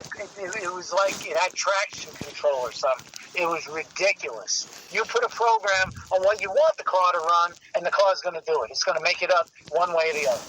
It was like it had traction control or something. It was ridiculous. You put a program on what you want the car to run, and the car's going to do it. It's going to make it up one way or the other.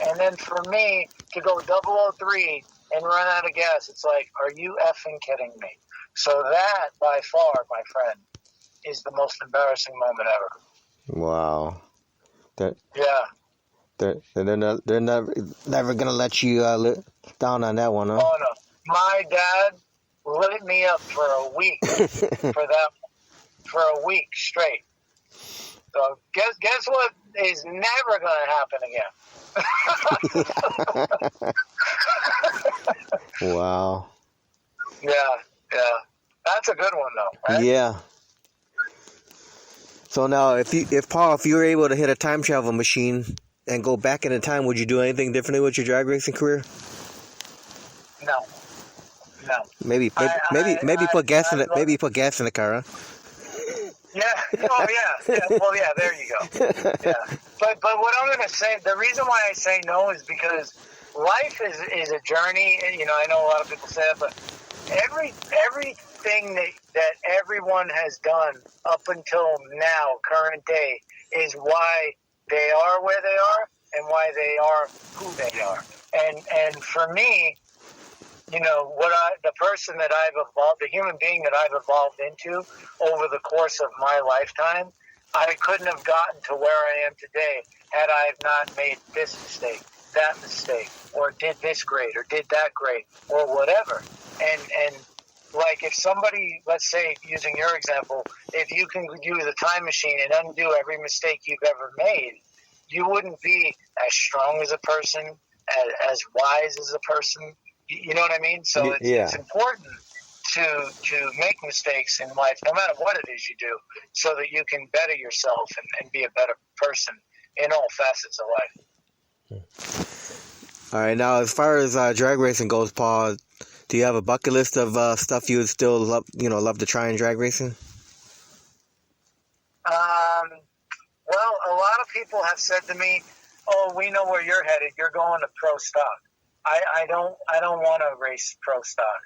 And then for me to go 003 and run out of gas, it's like, are you effing kidding me? So that, by far, my friend, is the most embarrassing moment ever. Wow. Yeah. They're never gonna let you down on that one, huh? Oh no, my dad lit me up for a week for a week straight. So guess what is never gonna happen again. Wow. Yeah. That's a good one though, right? Yeah. So now, if you were able to hit a time travel machine and go back in time, would you do anything differently with your drag racing career? No. Maybe put gas in the car, huh? Yeah. Oh yeah. Well, yeah. There you go. Yeah. But what I'm gonna say, the reason why I say no is because life is a journey. And, I know a lot of people say that, but everything that everyone has done up until now, current day, is why they are where they are and why they are who they are. And for me, the person that I've evolved, the human being that I've evolved into over the course of my lifetime, I couldn't have gotten to where I am today had I not made this mistake, that mistake, or did this great, or did that great, or whatever. And like if somebody, let's say, using your example, if you can use a time machine and undo every mistake you've ever made, you wouldn't be as strong as a person, as wise as a person. You know what I mean? So it's important to make mistakes in life, no matter what it is you do, so that you can better yourself and be a better person in all facets of life. All right. Now, as far as drag racing goes, Paul, do you have a bucket list of stuff you would still love to try in drag racing? Well, a lot of people have said to me, "Oh, we know where you're headed. You're going to pro stock." I don't want to race pro stock.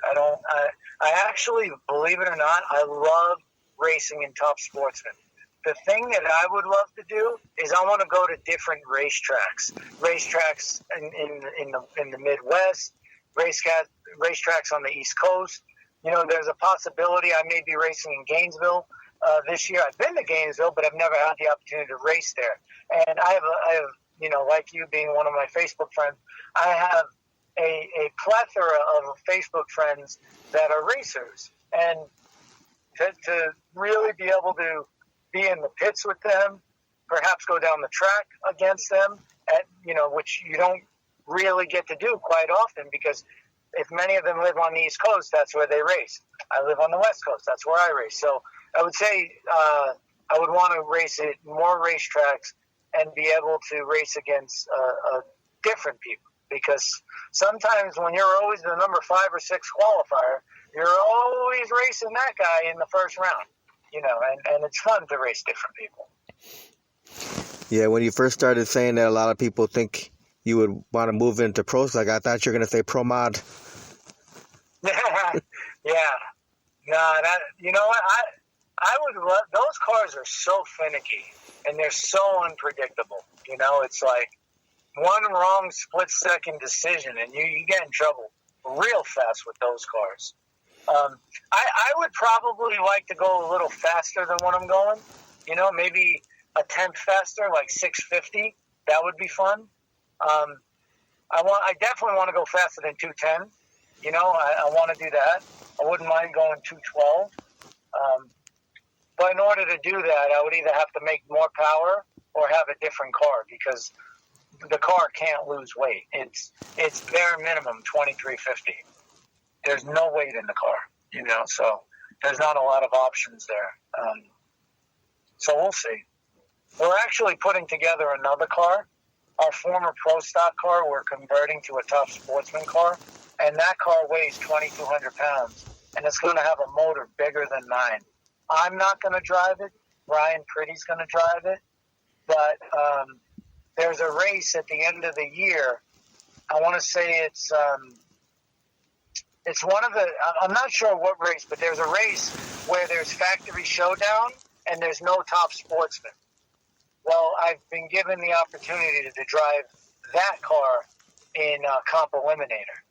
I actually, believe it or not, I love racing in Top Sportsman. The thing that I would love to do is I want to go to different racetracks in the Midwest, racetracks on the East Coast. There's a possibility I may be racing in Gainesville this year. I've been to Gainesville, but I've never had the opportunity to race there. And I have like you being one of my Facebook friends, I have a plethora of Facebook friends that are racers, and to really be able to be in the pits with them, perhaps go down the track against them, which you don't really get to do quite often, because if many of them live on the East Coast, that's where they race. I live on the West Coast, that's where I race. So I would say I would want to race at more racetracks and be able to race against different people. Because sometimes when you're always the number 5 or 6 qualifier, you're always racing that guy in the first round, and it's fun to race different people. Yeah, when you first started saying that, a lot of people think you would want to move into pro stock. I thought you were going to say pro mod. Yeah. No, you know what? I would love, those cars are so finicky and they're so unpredictable. It's like, one wrong split-second decision, and you get in trouble real fast with those cars. I would probably like to go a little faster than what I'm going. Maybe a tenth faster, like 650. That would be fun. I definitely want to go faster than 210. I want to do that. I wouldn't mind going 212. But in order to do that, I would either have to make more power or have a different car, because the car can't lose weight. It's bare minimum 2350. There's no weight in the car, so there's not a lot of options there. So we'll see. We're actually putting together another car. Our former pro stock car, we're converting to a Top Sportsman car, and that car weighs 2,200 pounds, and it's going to have a motor bigger than mine. I'm not going to drive it. Ryan Pretty's going to drive it, but there's a race at the end of the year. I want to say it's It's one of the. I'm not sure what race, but there's a race where there's factory showdown and there's no top sportsman. Well, I've been given the opportunity to drive that car in Comp Eliminator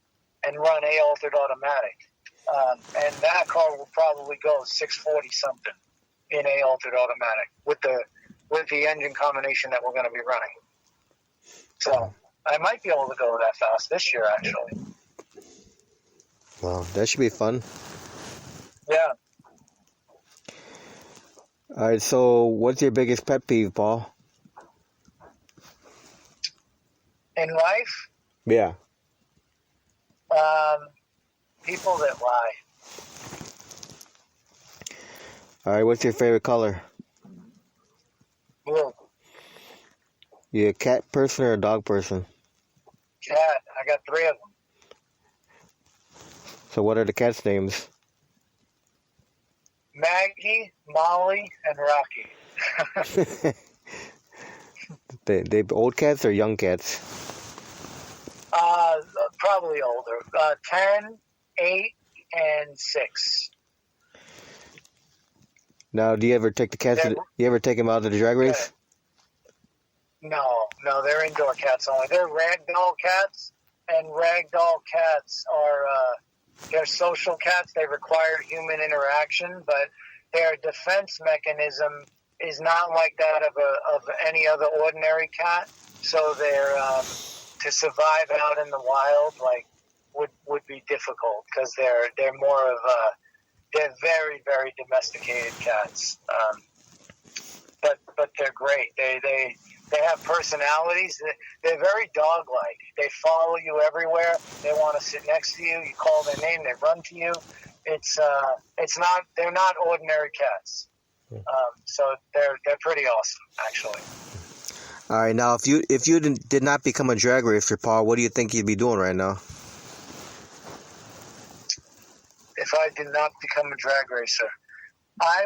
and run A altered automatic, and that car will probably go 640 something in A altered automatic with the engine combination that we're going to be running. So I might be able to go that fast this year, actually. Wow, that should be fun. Yeah. All right, so what's your biggest pet peeve, Paul? In life, Yeah. people that lie. All right, what's your favorite color? Blue. You a cat person or a dog person? Cat. I got 3 of them. So what are the cats' names? Maggie, Molly, and Rocky. They old cats or young cats? Probably older. 10, 8, and 6. Now, do you ever take the cats? You ever take them out to the drag race? No, they're indoor cats only. They're Ragdoll cats, and Ragdoll cats are they're social cats. They require human interaction, but their defense mechanism is not like that of any other ordinary cat. So they're to survive out in the wild would be difficult because they're more of they're very, very domesticated cats. But they're great. They have personalities. They're very dog-like. They follow you everywhere. They want to sit next to you. You call their name, they run to you. They're not ordinary cats. So they're pretty awesome, actually. All right, now if you did not become a drag racer, Paul, what do you think you'd be doing right now? If I did not become a drag racer, I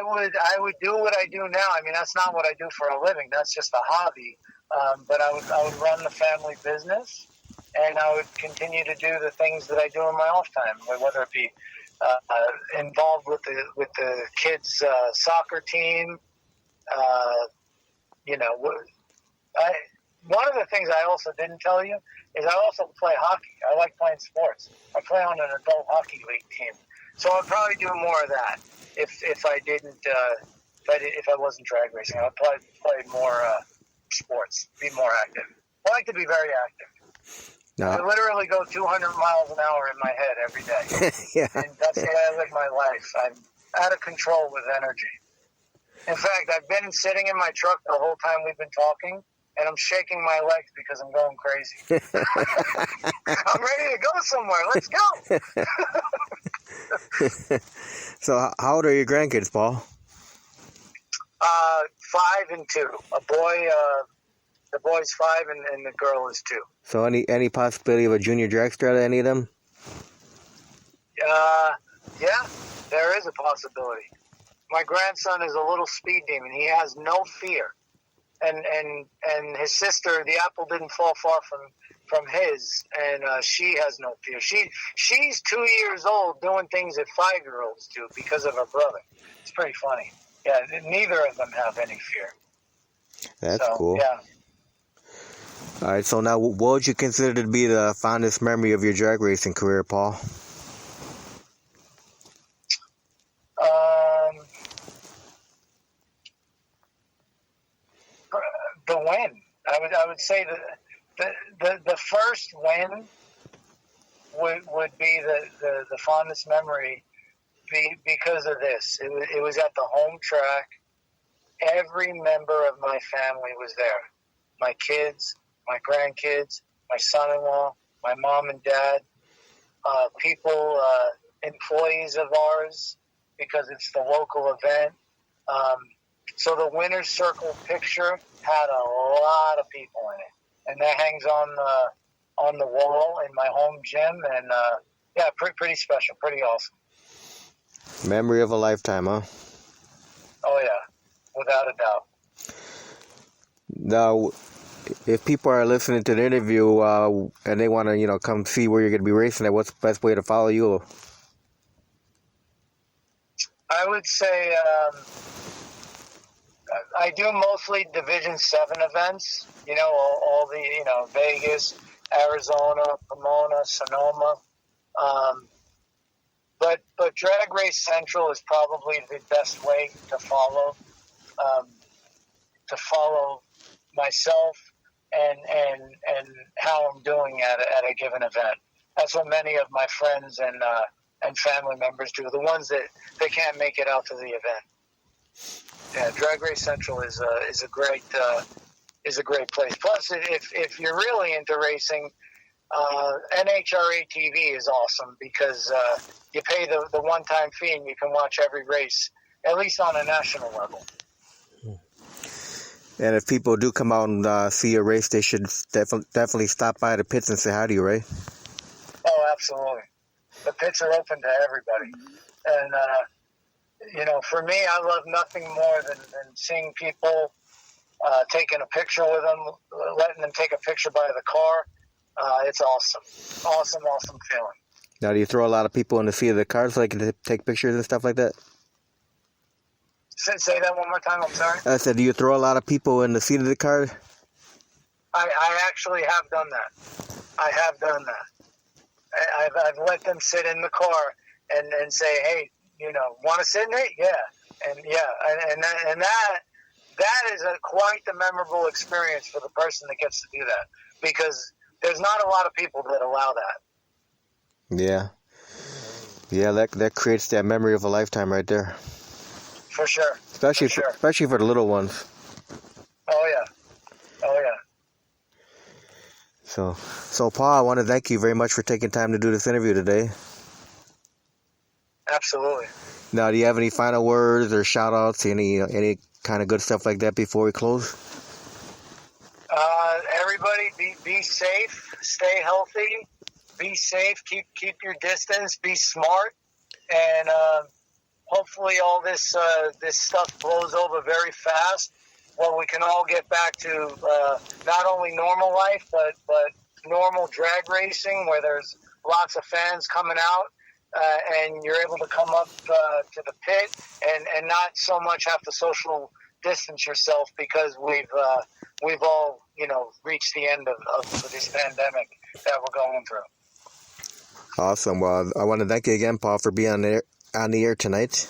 would do what I do now. I mean, that's not what I do for a living. That's just a hobby. But I would run the family business, and I would continue to do the things that I do in my off time, whether it be involved with the kids' soccer team. One of the things I also didn't tell you is I also play hockey. I like playing sports. I play on an adult hockey league team, so I'd probably do more of that if I didn't if I wasn't drag racing. I'd probably play more sports, be more active. I like to be very active. No. I literally go 200 miles an hour in my head every day. Yeah. And that's the way I live my life. I'm out of control with energy. In fact, I've been sitting in my truck the whole time we've been talking, and I'm shaking my legs because I'm going crazy. I'm ready to go somewhere. Let's go. So how old are your grandkids, Paul? 5 and 2. The boy's 5 and the girl is 2. So any possibility of a junior dragster out of any of them? Yeah, there is a possibility. My grandson is a little speed demon. He has no fear. And his sister, the apple didn't fall far from his, and she has no fear. She's 2 years old doing things that 5-year-olds do because of her brother. It's pretty funny. Yeah, neither of them have any fear. That's cool. Yeah. All right, so now what would you consider to be the fondest memory of your drag racing career, Paul? The win. I would say the first win would be the fondest memory because of this. It was at the home track. Every member of my family was there. My kids, my grandkids, my son-in-law, my mom and dad, people, employees of ours, because it's the local event. So the winner's circle picture had a lot of people in it, and that hangs on the wall in my home gym, and pretty special, pretty awesome. Memory of a lifetime, huh? Oh yeah, without a doubt. Now, if people are listening to the interview and they want to, come see where you're going to be racing at, what's the best way to follow you? I would say I do mostly Division 7 events, all the, Vegas, Arizona, Pomona, Sonoma. But Drag Race Central is probably the best way to follow myself and how I'm doing at a given event. That's what many of my friends and family members do. The ones that they can't make it out to the event. Yeah, Drag Race Central is a great place. Plus, if you're really into racing, NHRA TV is awesome because you pay the one-time fee and you can watch every race, at least on a national level. And if people do come out and see your race, they should definitely stop by the pits and say hi to you, right? Oh, absolutely. The pits are open to everybody. And, for me, I love nothing more than seeing people, taking a picture with them, letting them take a picture by the car. It's awesome. Awesome feeling. Now, do you throw a lot of people in the seat of the car so they can take pictures and stuff like that? Say that one more time, I'm sorry? I said, do you throw a lot of people in the seat of the car? I actually have done that. I have done that. I've let them sit in the car and say, hey, want to sit in it? Yeah. And that is quite the memorable experience for the person that gets to do that, because there's not a lot of people that allow that. Yeah, that creates that memory of a lifetime right there. For sure. Especially for the little ones. Oh yeah. So Paul, I want to thank you very much for taking time to do this interview today. Absolutely. Now, do you have any final words or shout outs, any kind of good stuff like that before we close? Everybody be safe, stay healthy, be safe, keep your distance, be smart, and hopefully all this stuff blows over very fast, where we can all get back to not only normal life, but normal drag racing, where there's lots of fans coming out, and you're able to come up to the pit and not so much have to social distance yourself, because we've all reached the end of this pandemic that we're going through. Awesome. Well, I want to thank you again, Paul, for being on the air tonight.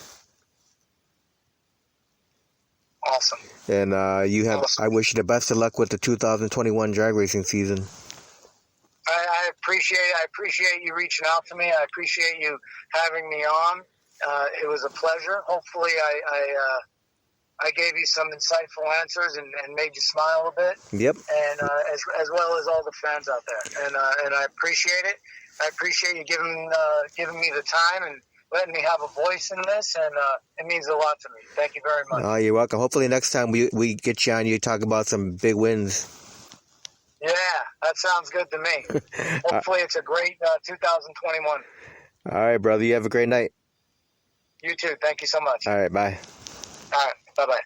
Awesome. And awesome. I wish you the best of luck with the 2021 drag racing season. I appreciate you reaching out to me. I appreciate you having me on. It was a pleasure. Hopefully I gave you some insightful answers and made you smile a bit. Yep. And as well as all the fans out there. And I appreciate it. I appreciate you giving me the time and letting me have a voice in this, and it means a lot to me. Thank you very much. Oh, you're welcome. Hopefully next time we get you on, you talk about some big wins. Yeah, that sounds good to me. Hopefully it's a great 2021. All right, brother. You have a great night. You too. Thank you so much. All right, bye. All right, bye-bye.